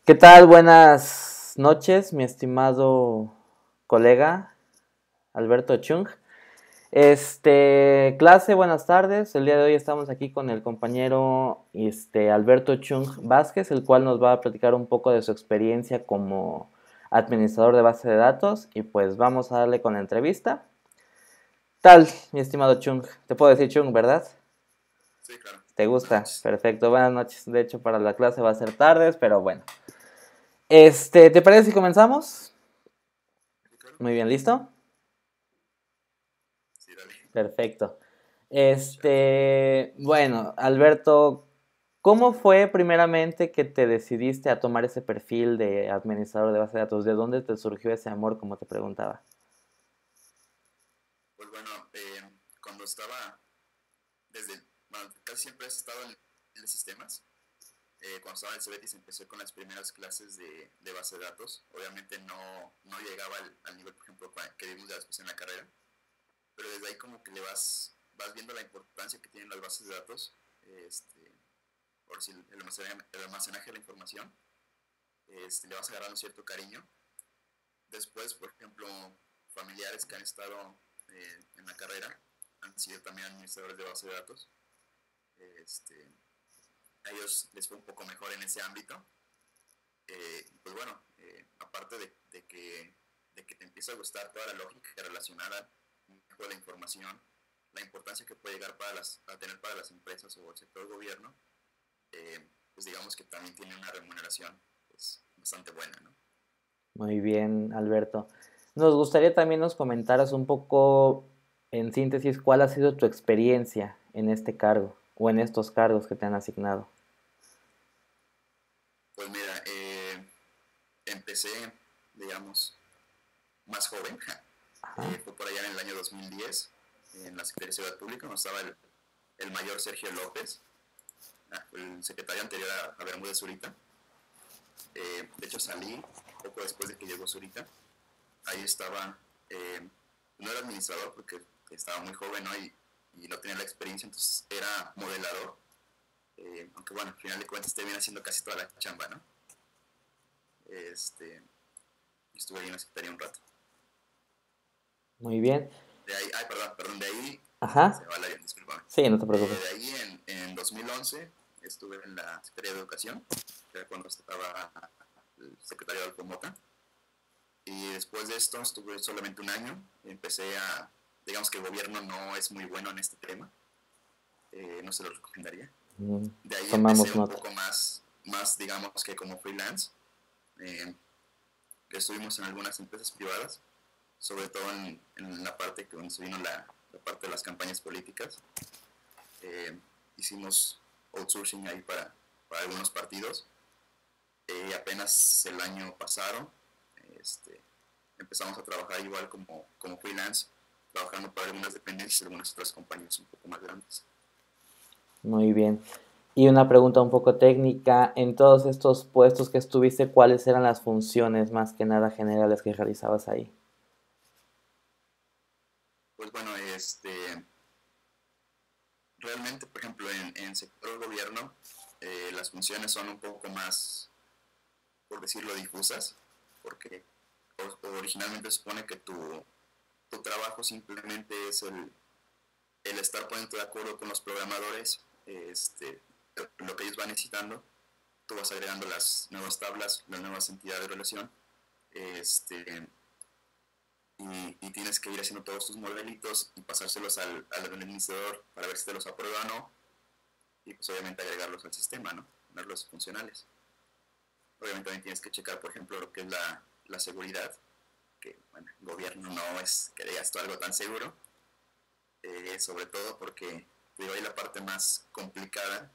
¿Qué tal? Buenas noches, mi estimado colega Alberto Chung. Clase, buenas tardes. El día de hoy estamos aquí con el compañero Alberto Chung Vázquez, el cual nos va a platicar un poco de su experiencia como administrador de base de datos. Y pues vamos a darle con la entrevista. Tal, mi estimado Chung. Te puedo decir Chung, ¿verdad? Sí, claro. ¿Te Buenas gusta? noches. Perfecto, buenas noches. De hecho, para la clase va a ser tardes, pero bueno. ¿Te parece si comenzamos? Sí, claro. Muy bien, ¿listo? Sí, dale. Perfecto. Chat. Bueno, Alberto, ¿cómo fue primeramente que te decidiste a tomar ese perfil de administrador de base de datos? ¿De dónde te surgió ese amor, como te preguntaba? Pues bueno, cuando estaba bueno, casi siempre he estado en los sistemas. Cuando estaba en el Cebetis empecé con las primeras clases de base de datos. Obviamente no llegaba al nivel, por ejemplo, que vimos ya después en la carrera, pero desde ahí como que vas viendo la importancia que tienen las bases de datos, por si el almacenaje de la información, le vas agarrando cierto cariño. Después, por ejemplo, familiares que han estado en la carrera han sido también administradores de base de datos. Este, a ellos les fue un poco mejor en ese ámbito. Pues bueno, aparte de que te empieza a gustar toda la lógica relacionada con la información, la importancia que puede llegar a tener para las empresas o el sector gobierno, pues digamos que también tiene una remuneración pues, bastante buena, ¿no? Muy bien, Alberto. Nos gustaría también nos comentaras un poco, en síntesis, cuál ha sido tu experiencia en este cargo o en estos cargos que te han asignado. Pues mira, empecé, digamos, más joven. Ajá. Fue por allá en el año 2010, en la Secretaría de Seguridad Pública, donde estaba el mayor Sergio López, el secretario anterior a Bermúdez Zurita. De hecho, salí poco después de que llegó Zurita. Ahí estaba, no era administrador porque estaba muy joven, ¿no? Y no tenía la experiencia, entonces era modelador. Aunque bueno, al final de cuentas te viene haciendo casi toda la chamba, ¿no? Este, Estuve ahí en la secretaría un rato. Muy bien. De ahí, ay, perdón, de ahí, se Ajá. me va el avión, discúlpame. Sí, no te preocupes. De ahí en 2011 estuve en la Secretaría de Educación, que era cuando estaba el secretario Adolfo Mota. Y después de esto estuve solamente un año. Digamos que el gobierno no es muy bueno en este tema, no se lo recomendaría. Mm, De ahí empecé tomamos un nota. poco más digamos que como freelance. Eh, Estuvimos en algunas empresas privadas, sobre todo en la parte que donde se vino la parte de las campañas políticas. Eh, Hicimos outsourcing ahí para algunos partidos. Apenas el año pasado este, empezamos a trabajar igual como freelance, trabajando para algunas dependencias y algunas otras compañías un poco más grandes. Muy bien. Y una pregunta un poco técnica. En todos estos puestos que estuviste, ¿cuáles eran las funciones más que nada generales que realizabas ahí? Pues bueno, realmente, por ejemplo, en sector gobierno, las funciones son un poco más, por decirlo, difusas, porque originalmente se supone que tu trabajo simplemente es el estar poniendo de acuerdo con los programadores, lo que ellos van necesitando. Tú vas agregando las nuevas tablas, las nuevas entidades de relación, este, y tienes que ir haciendo todos tus modelitos y pasárselos al administrador para ver si te los aprueba o no, y pues obviamente agregarlos al sistema, ¿no? Ponerlos funcionales. Obviamente también tienes que checar, por ejemplo, lo que es la seguridad, que bueno, el gobierno no es que digas tú algo tan seguro, sobre todo porque digo, ahí la parte más complicada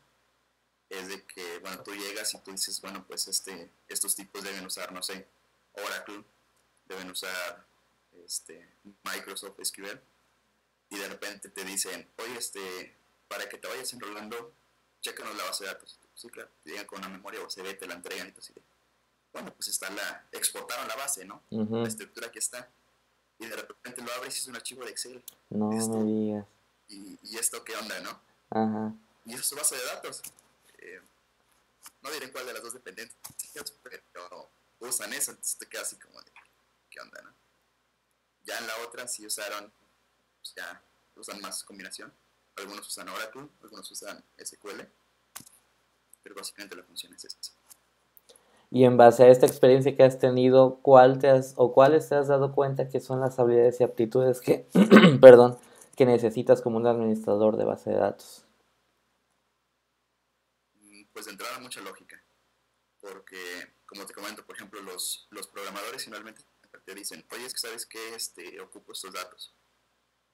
es de que, bueno, tú llegas y tú dices, bueno, pues estos tipos deben usar, no sé, Oracle, deben usar Microsoft SQL, y de repente te dicen, oye, para que te vayas enrolando, chécanos la base de datos. Sí, claro, te llegan con una memoria USB, te la entregan y tú así de, bueno, pues exportaron la base, ¿no? La Ujú. estructura aquí está. Y de repente lo abres y es un archivo de Excel. Y No dices me tú, digas. ¿y esto qué onda, no? Ajá. Y eso es su base de datos. Eh, no diré cuál de las dos dependencias, usan eso, entonces te quedas así como de, ¿qué onda, no? Ya en la otra sí usaron, pues ya usan más combinación. Algunos usan Oracle, algunos usan SQL, pero básicamente la función es esa. Y en base a esta experiencia que has tenido, ¿cuáles te has dado cuenta que son las habilidades y aptitudes que, perdón, que necesitas como un administrador de base de datos? Pues de entrada mucha lógica, porque como te comento, por ejemplo, los programadores finalmente te dicen, oye, es que sabes que ocupo estos datos.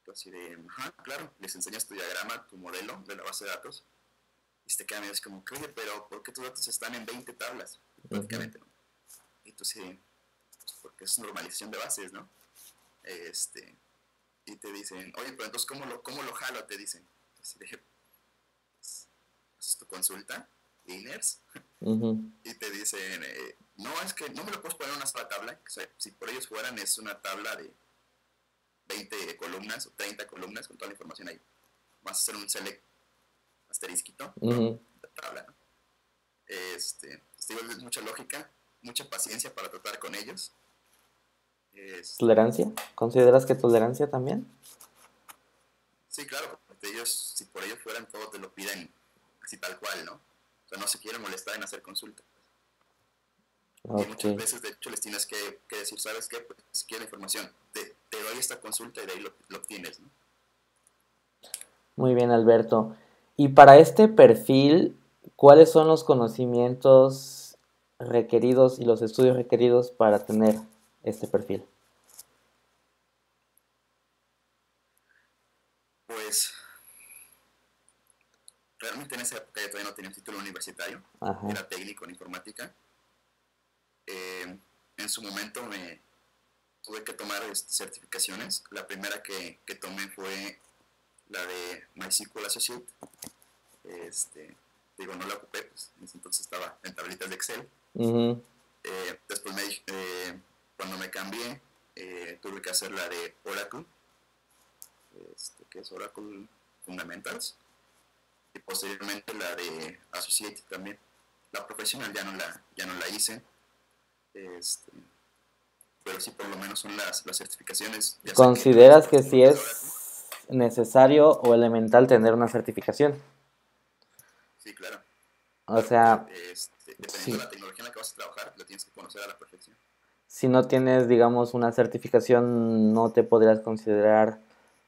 Tú así de, ajá, claro, les enseñas tu diagrama, tu modelo de la base de datos, y te quedan medio como, oye, pero ¿por qué tus datos están en 20 tablas? Ujú. Prácticamente, ¿no? Y tú sí, pues porque es normalización de bases, ¿no? Este, y te dicen, oye, pero entonces, ¿cómo lo jalo? Te dicen. Así de, pues, haces tu consulta, Liners, Ujú. y te dicen, no, es que no me lo puedes poner en una sola tabla. O sea, si por ellos fueran, es una tabla de 20 columnas o 30 columnas con toda la información ahí. Vas a hacer un select asterisquito, ¿no? Ujú. La tabla, ¿no? Digo, es mucha lógica, mucha paciencia para tratar con ellos. Este, ¿Tolerancia? ¿Consideras que tolerancia también? sí, claro, porque ellos, si por ellos fueran, todos te lo piden así tal cual, ¿no? O sea, no se quieren molestar en hacer consultas. Y Ok. muchas veces, de hecho, les tienes que decir, ¿sabes qué? Pues si quieres información, te doy esta consulta y de ahí lo obtienes, ¿no? Muy bien, Alberto. Y para este perfil, ¿cuáles son los conocimientos requeridos y los estudios requeridos para tener este perfil? Pues realmente en esa época yo todavía no tenía un título universitario, Ajá. era técnico en informática. En su momento me tuve que tomar certificaciones. La primera que tomé fue la de MySQL Associate. Digo, no la ocupé, pues en ese entonces estaba en tablitas de Excel. Ujú. Después cuando me cambié, tuve que hacer la de Oracle, que es Oracle Fundamentals, y posteriormente la de Associate también. La profesional ya no la hice, este, pero sí por lo menos son las certificaciones, ya sea que las ¿Consideras que sí correspondientes a Oracle. es necesario o elemental tener una certificación? Sí, claro. O Claro, porque sea, dependiendo de sí. la tecnología en la que vas a trabajar, la tienes que conocer a la perfección. Si no tienes, digamos, una certificación, no te podrías considerar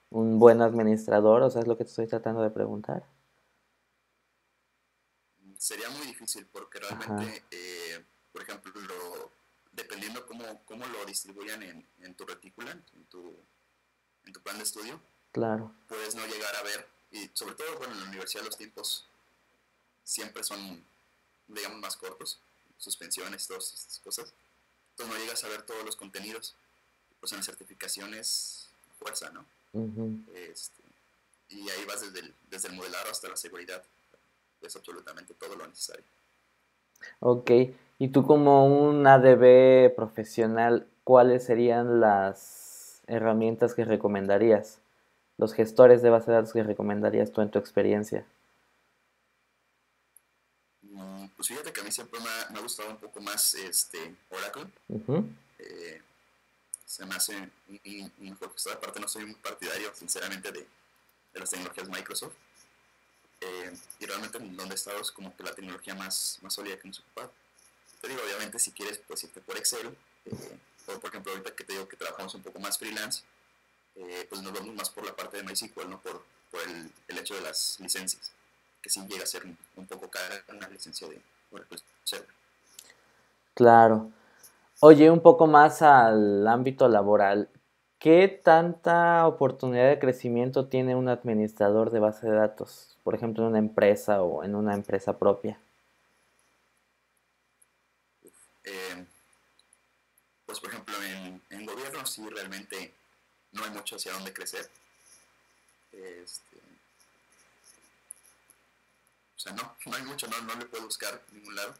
un buen administrador, o sea, es lo que te estoy tratando de preguntar. Sería muy difícil porque Ajá, realmente, por ejemplo, dependiendo cómo lo distribuyan en tu retícula, en tu plan de estudio, claro. puedes no llegar a ver, y sobre todo, bueno, en la universidad los tiempos siempre son, digamos, más cortos, suspensiones, todas estas cosas, entonces no llegas a ver todos los contenidos, pues en las certificaciones, fuerza, ¿no? Ujú. Este, y ahí vas desde el modelado hasta la seguridad, es absolutamente todo lo necesario. Ok, y tú como un ADB profesional, ¿cuáles serían las herramientas que recomendarías? Los gestores de base de datos que recomendarías tú en tu experiencia. Pues fíjate que a mí siempre me ha gustado un poco más Oracle. Ujú. Eh, Se me hace un mejor gestor. Aparte, no soy un partidario, sinceramente, de las tecnologías Microsoft. Y realmente en donde he estado es como que la tecnología más sólida que hemos ocupado. Te digo, obviamente, si quieres, pues irte por Excel. O por ejemplo, ahorita que te digo que trabajamos un poco más freelance, pues nos vamos más por la parte de MySQL, ¿no? Por el hecho de las licencias, que sí llega a ser un poco cara una licencia de Oracle Server. Claro. Oye, un poco más al ámbito laboral. ¿Qué tanta oportunidad de crecimiento tiene un administrador de base de datos? Por ejemplo, en una empresa o en una empresa propia. Eh, pues por ejemplo, en gobierno sí realmente no hay mucho hacia dónde crecer. Este, o sea, no hay mucho, no le puedo buscar en ningún lado.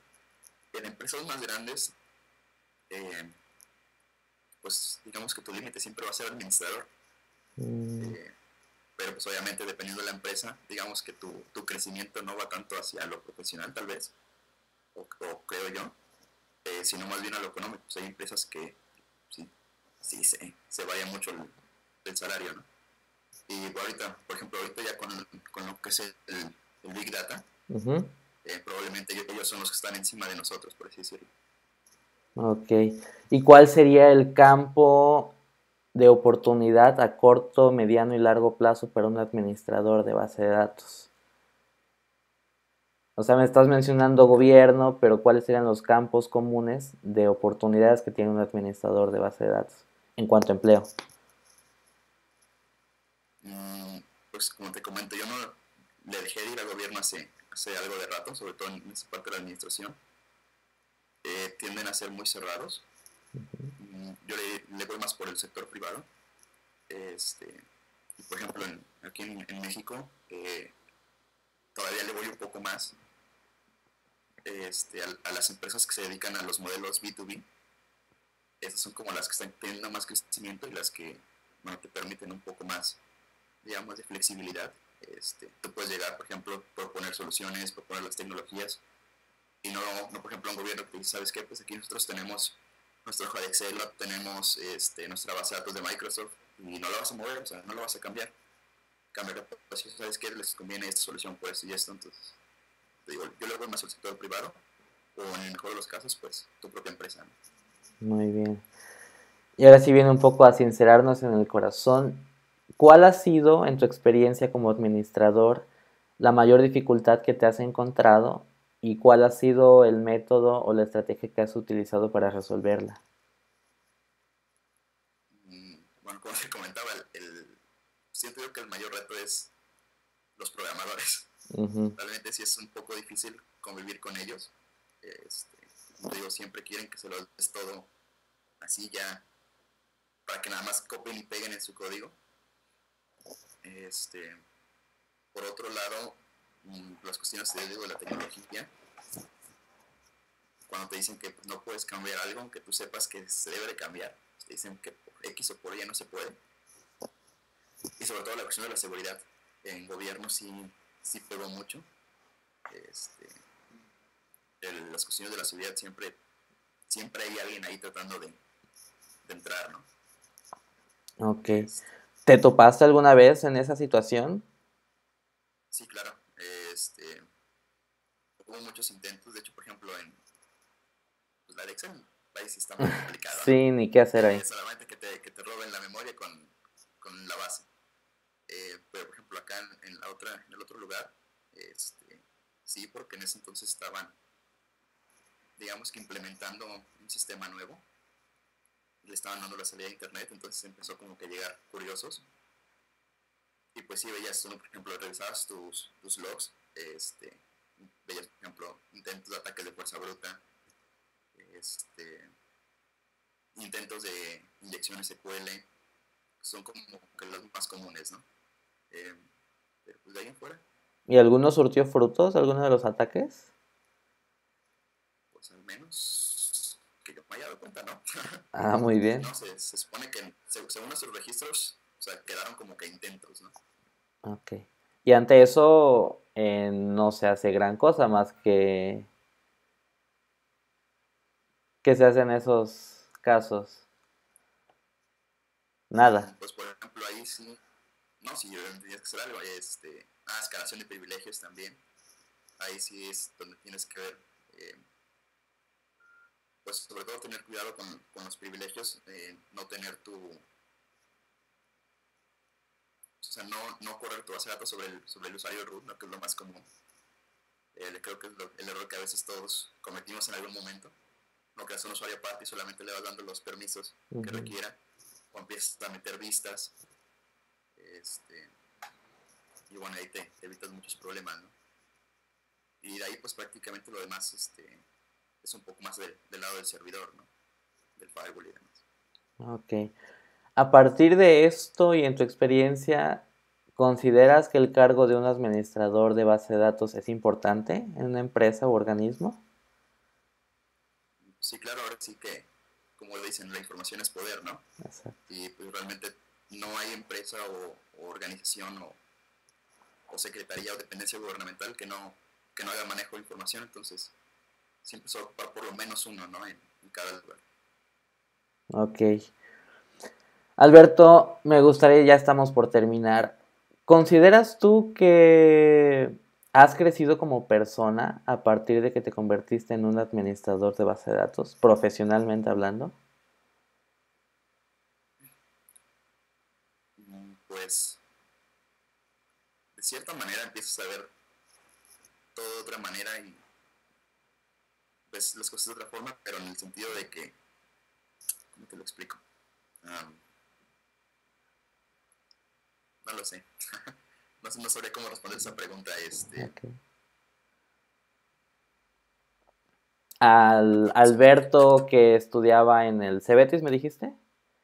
En empresas más grandes, eh, pues digamos que tu límite siempre va a ser administrador. Mm. Eh, pero pues obviamente dependiendo de la empresa, digamos que tu crecimiento no va tanto hacia lo profesional tal vez, o creo yo. sino más bien a lo económico. Pues hay empresas que sí, sí se vaya mucho el salario, ¿no? Y ahorita, por ejemplo, ahorita ya con lo que es el Big Data, Ujú. probablemente ellos son los que están encima de nosotros, por así decirlo. Ok. ¿Y cuál sería el campo de oportunidad a corto, mediano y largo plazo para un administrador de base de datos? O sea, me estás mencionando gobierno, pero ¿cuáles serían los campos comunes de oportunidades que tiene un administrador de base de datos en cuanto a empleo? Pues como te comento, yo no le dejé de ir al gobierno hace algo de rato, sobre todo en esa parte de la administración. Tienden a ser muy cerrados. Yo le voy más por el sector privado. Y por ejemplo, aquí en México, todavía le voy un poco más a las empresas que se dedican a los modelos B2B. Esas son como las que están teniendo más crecimiento y las que, bueno, te permiten un poco más, digamos, de flexibilidad. Tú puedes llegar, por ejemplo, proponer soluciones, proponer las tecnologías y no por ejemplo, un gobierno que dice, ¿sabes qué? Pues aquí nosotros tenemos nuestra hoja de Excel, tenemos nuestra base de datos de Microsoft y no la vas a mover, o sea, no la vas a cambiar. Cambiar, pues si sabes qué, les conviene esta solución por esto y esto, entonces, te digo, yo le voy más al sector privado o en el mejor de los casos, pues tu propia empresa, ¿no? Muy bien. Y ahora sí viene un poco a sincerarnos en el corazón. ¿Cuál ha sido, en tu experiencia como administrador, la mayor dificultad que te has encontrado y cuál ha sido el método o la estrategia que has utilizado para resolverla? Bueno, como te comentaba, siento yo que el mayor reto es los programadores. Ujú. Realmente sí es un poco difícil convivir con ellos. Como te digo, siempre quieren que se lo des todo así ya, para que nada más copien y peguen en su código. Este, por otro lado, las cuestiones de la tecnología, cuando te dicen que pues, no puedes cambiar algo, aunque tú sepas que se debe de cambiar, te dicen que por X o por Y no se puede. Y sobre todo la cuestión de la seguridad. En gobierno sí pegó mucho. Este, las cuestiones de la seguridad siempre hay alguien ahí tratando de entrar, ¿no? Ok. Este, ¿Te topaste alguna vez en esa situación? sí, claro. Hubo muchos intentos, de hecho, por ejemplo, en pues, la de Excel, ahí sí está muy complicado, ¿no? Sí, ni qué hacer ahí. Solamente que te roben la memoria con la base. Pero, por ejemplo, acá en el otro lugar, este, sí, porque en ese entonces estaban, digamos que implementando un sistema nuevo, le estaban dando la salida a internet, entonces empezó como que a llegar curiosos. Y pues sí, veías, uno, por ejemplo, revisabas tus logs, veías, por ejemplo, intentos de ataque de fuerza bruta, este, intentos de inyecciones SQL, son como que los más comunes, ¿no? Eh, pero pues de ahí en fuera, ¿Y alguno surtió frutos, alguno de los ataques? pues al menos que yo me haya dado cuenta, ¿no? Ah, muy bien. No, se supone que según nuestros registros, o sea, quedaron como que intentos, ¿no? Ok. Y ante eso no se hace gran cosa más que se hace en esos casos. Nada. Pues por ejemplo ahí sí, no, sí, tienes que hacer algo, escalación de privilegios también, ahí sí es donde tienes que ver, pues sobre todo tener cuidado con los privilegios, no tener o sea, no correr tu base de datos sobre el usuario root, ¿no? Que es lo más común. Creo que es el error que a veces todos cometimos en algún momento. No creas un usuario aparte y solamente le vas dando los permisos que Ujú. requiera, o empiezas a meter vistas, este, y bueno, ahí te evitas muchos problemas, ¿no? Y de ahí pues prácticamente lo demás es un poco más del lado del servidor, ¿no? Del firewall y demás. Ok. A partir de esto y en tu experiencia, ¿consideras que el cargo de un administrador de base de datos es importante en una empresa u organismo? Sí, claro, ahora sí que, como dicen, la información es poder, ¿no? Exacto. Y pues realmente no hay empresa o organización o secretaría o dependencia gubernamental que no haga manejo de información, entonces siempre se va a ocupar por lo menos uno, ¿no? En cada lugar. Ok. Alberto, me gustaría, ya estamos por terminar. ¿Consideras tú que has crecido como persona a partir de que te convertiste en un administrador de base de datos, profesionalmente hablando? Pues, de cierta manera empiezas a ver todo de otra manera y ves las cosas de otra forma, pero en el sentido de que, ¿cómo te lo explico? Um, no lo sé. No sabría cómo responder esa pregunta. Ok. Al Aproximadamente. Alberto que estudiaba en el Cebetis, ¿me dijiste?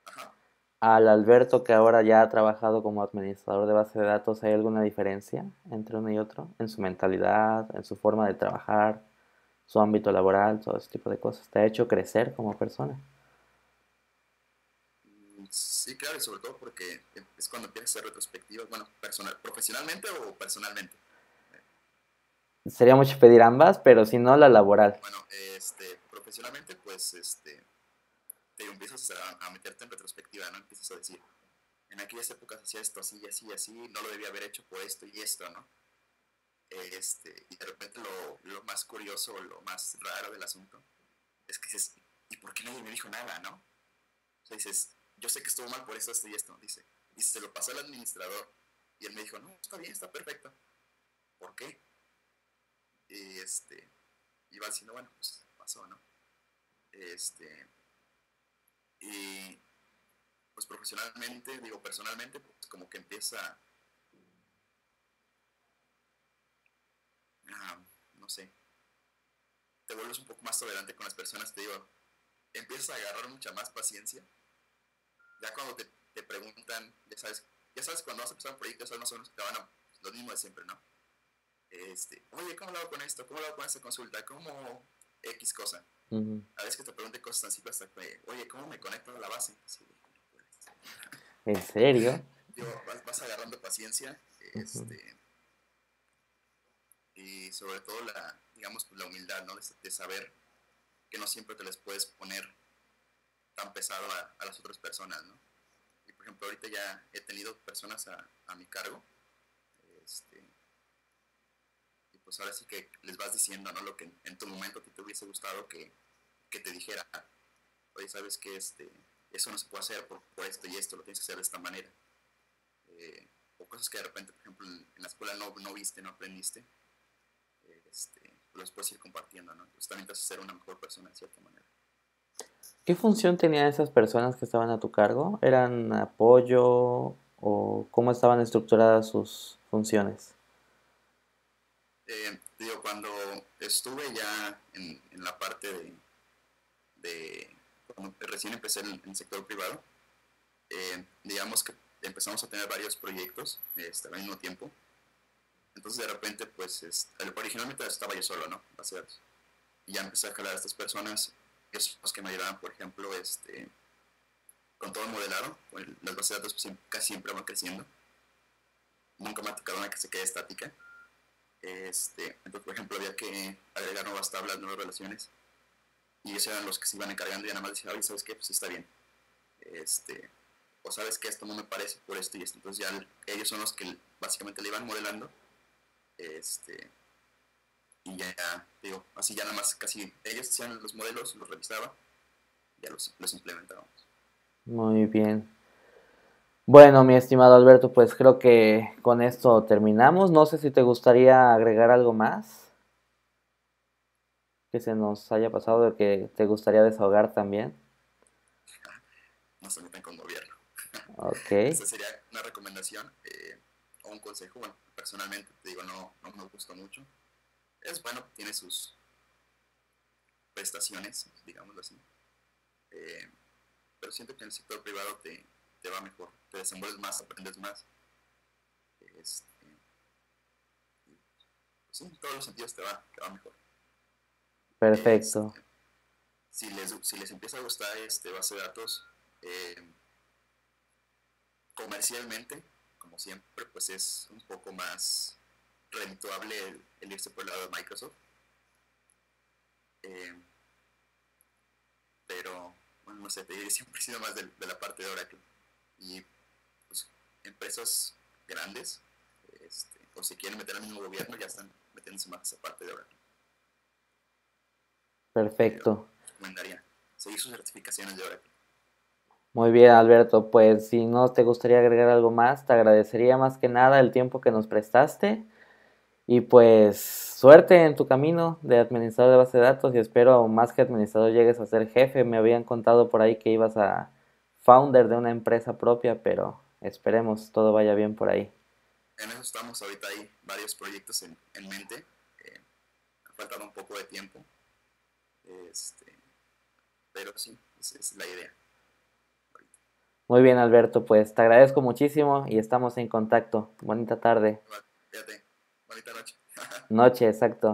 Ajá. Al Alberto que ahora ya ha trabajado como administrador de base de datos, ¿hay alguna diferencia entre uno y otro? En su mentalidad, en su forma de trabajar, su ámbito laboral, todo ese tipo de cosas. ¿Te ha hecho crecer como persona? Sí, claro, y sobre todo porque es cuando empiezas a hacer retrospectivas, bueno, profesionalmente o personalmente. Sería mucho pedir ambas, pero si no, la laboral. Bueno, profesionalmente, pues, te empiezas a meterte en retrospectiva, ¿no? Empiezas a decir, en aquellas épocas hacía esto así y así y así, no lo debía haber hecho por esto y esto, ¿no? Y de repente lo más curioso, lo más raro del asunto, es que dices, ¿y por qué nadie me dijo nada, no? O sea, dices, yo sé que estuvo mal por esto, esto y esto, dice, se lo pasó al administrador, y él me dijo, no, está bien, está perfecto. ¿Por qué? Y iba diciendo, bueno, pues pasó, ¿no? Este, y pues profesionalmente, digo, personalmente, pues como que empieza, no sé, te vuelves un poco más tolerante con las personas, te digo, empiezas a agarrar mucha más paciencia. Ya cuando te preguntan, ya sabes cuando vas a empezar un proyecto, sabes más o menos que te van a, lo mismo de siempre, ¿no? Oye, ¿cómo lo hago con esto? ¿Cómo lo hago con esta consulta? ¿Cómo X cosa? Ujú. A veces que te pregunte cosas tan simples hasta que, oye, ¿cómo me conecto a la base? Sí, no puedes. ¿En serio? Digo, vas agarrando paciencia, Ujú. y sobre todo digamos, la humildad, ¿no? De saber que no siempre te les puedes poner tan pesado a las otras personas, ¿no? Y por ejemplo, ahorita ya he tenido personas a mi cargo, este, y pues ahora sí que les vas diciendo, ¿no? Lo que en tu momento a ti te hubiese gustado que te dijera, oye, ¿sabes que eso no se puede hacer por esto y esto, lo tienes que hacer de esta manera? O cosas que de repente, por ejemplo, en la escuela no viste, no aprendiste, los puedes ir compartiendo, ¿no? Entonces también te hace ser una mejor persona de cierta manera. ¿Qué función tenían esas personas que estaban a tu cargo? ¿Eran apoyo o cómo estaban estructuradas sus funciones? Digo, cuando estuve ya en la parte cuando recién empecé en el sector privado, digamos que empezamos a tener varios proyectos al mismo tiempo. Entonces de repente, pues, originalmente estaba yo solo, ¿no? Base de datos. Y ya empecé a jalar a estas personas, que son los que me ayudaban, por ejemplo, con todo el modelado. Las bases de datos pues, casi siempre van creciendo. Nunca me ha tocado una que se quede estática. Entonces, por ejemplo, había que agregar nuevas tablas, nuevas relaciones. Y ellos eran los que se iban encargando y nada más decían, oye, ¿sabes qué? Pues sí está bien. Este, o sabes que esto no me parece por esto y esto. Entonces ya ellos son los que básicamente le iban modelando. Este, y ya, digo, así ya nada más casi ellos hacían los modelos, los revisaban, ya los implementábamos. Muy bien. Bueno, mi estimado Alberto, pues creo que con esto terminamos. No sé si te gustaría agregar algo más que se nos haya pasado, de que te gustaría desahogar también. No se metan con gobierno. Ok, Esa sería una recomendación o un consejo. Bueno, personalmente te digo, no me gusta mucho. Es bueno, tiene sus prestaciones, digámoslo así. Eh, pero siento que en el sector privado te va mejor, te desenvuelves más, aprendes más. Este, pues sí, en todos los sentidos te va mejor. perfecto. Este, si les empieza a gustar base de datos, eh, comercialmente, como siempre, pues es un poco más redituable el irse por el lado de Microsoft. eh, pero, bueno, no sé, te diré, siempre he sido más de la parte de Oracle. Y pues, empresas grandes, o si quieren meter al mismo gobierno, ya están metiéndose más esa parte de Oracle. Pero Perfecto. recomendaría seguir sus certificaciones de Oracle. Muy bien, Alberto. Pues si no te gustaría agregar algo más, te agradecería más que nada el tiempo que nos prestaste. Y pues suerte en tu camino de administrador de base de datos y espero más que administrador llegues a ser jefe. Me habían contado por ahí que ibas a founder de una empresa propia, pero esperemos todo vaya bien por ahí. En eso estamos ahorita, hay varios proyectos en mente. Ha faltado un poco de tiempo, este, pero sí, esa es la idea. Ahorita. Muy bien, Alberto, pues te agradezco muchísimo y estamos en contacto. Bonita tarde. Fíjate, bonita noche. Noche, exacto.